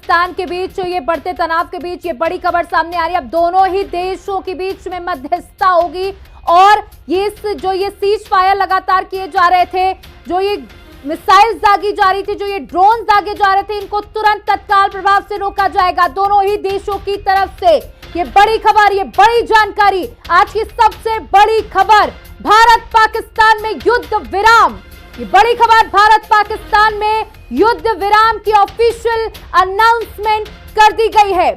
पाकिस्तान के बीच ये बढ़ते तनाव के बीच ये बड़ी खबर सामने आ रही है। अब दोनों ही देशों के बीच में मध्यस्थता होगी और ये सीज फायर लगातार किए जा रहे थे, जो ये मिसाइल्स दागी जा रही थी, जो ये ड्रोन दागे जा रहे थे, इनको तुरंत तत्काल प्रभाव से रोका जाएगा दोनों ही देशों की तरफ से। ये बड़ी खबर, ये बड़ी जानकारी, आज की सबसे बड़ी खबर, भारत पाकिस्तान में युद्ध विराम। ये बड़ी खबर, भारत पाकिस्तान में युद्ध विराम की ऑफिशियल अनाउंसमेंट कर दी गई है।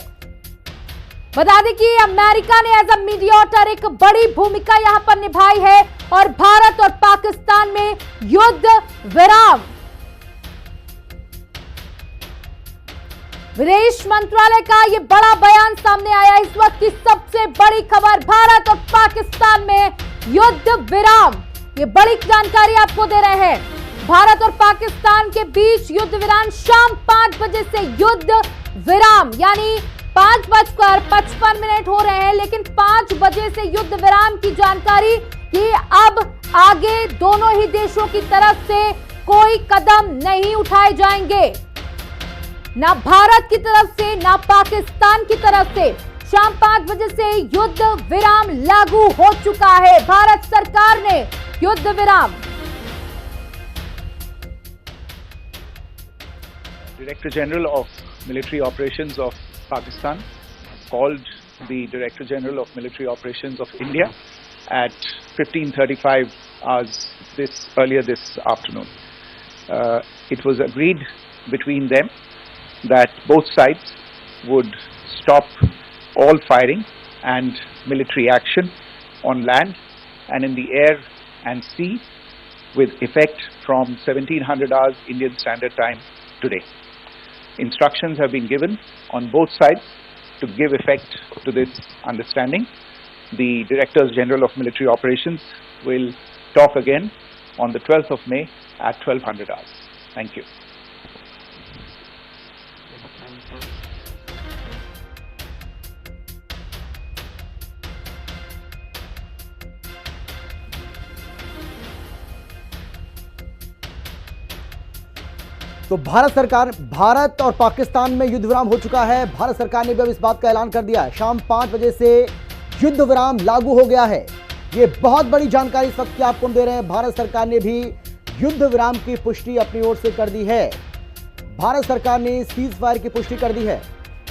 बता दें कि अमेरिका ने एज अ मीडिएटर एक बड़ी भूमिका यहां पर निभाई है और भारत और पाकिस्तान में युद्ध विराम। विदेश मंत्रालय का यह बड़ा बयान सामने आया। इस वक्त की सबसे बड़ी खबर, भारत और पाकिस्तान में युद्ध विराम। ये बड़ी जानकारी आपको दे रहे हैं। भारत और पाकिस्तान के बीच युद्ध विराम, शाम 5 बजे से युद्ध विराम, यानी 5:55 हो रहे हैं, लेकिन 5 बजे से युद्ध विराम की जानकारी कि अब आगे दोनों ही देशों की तरफ से कोई कदम नहीं उठाए जाएंगे, ना भारत की तरफ से ना पाकिस्तान की तरफ से। शाम 5 बजे से युद्ध विराम लागू हो चुका है। भारत सरकार ने युद्ध विराम। Director General of Military Operations of Pakistan called the Director General of Military Operations of India at 15:35 hours earlier this afternoon. It was agreed between them that both sides would stop all firing and military action on land and in the air and sea with effect from 1700 hours Indian Standard Time today. Instructions have been given on both sides to give effect to this understanding. The Directors General of Military Operations will talk again on the 12th of May at 1200 hours. Thank you. तो भारत और पाकिस्तान में युद्ध विराम हो चुका है। भारत सरकार ने भी अब इस बात का ऐलान कर दिया है, शाम 5 बजे से युद्ध विराम लागू हो गया है। ये बहुत बड़ी जानकारी इस वक्त की आपको हम दे रहे हैं। भारत सरकार ने भी युद्ध विराम की पुष्टि अपनी ओर से कर दी है। भारत सरकार ने सीज फायर की पुष्टि कर दी है।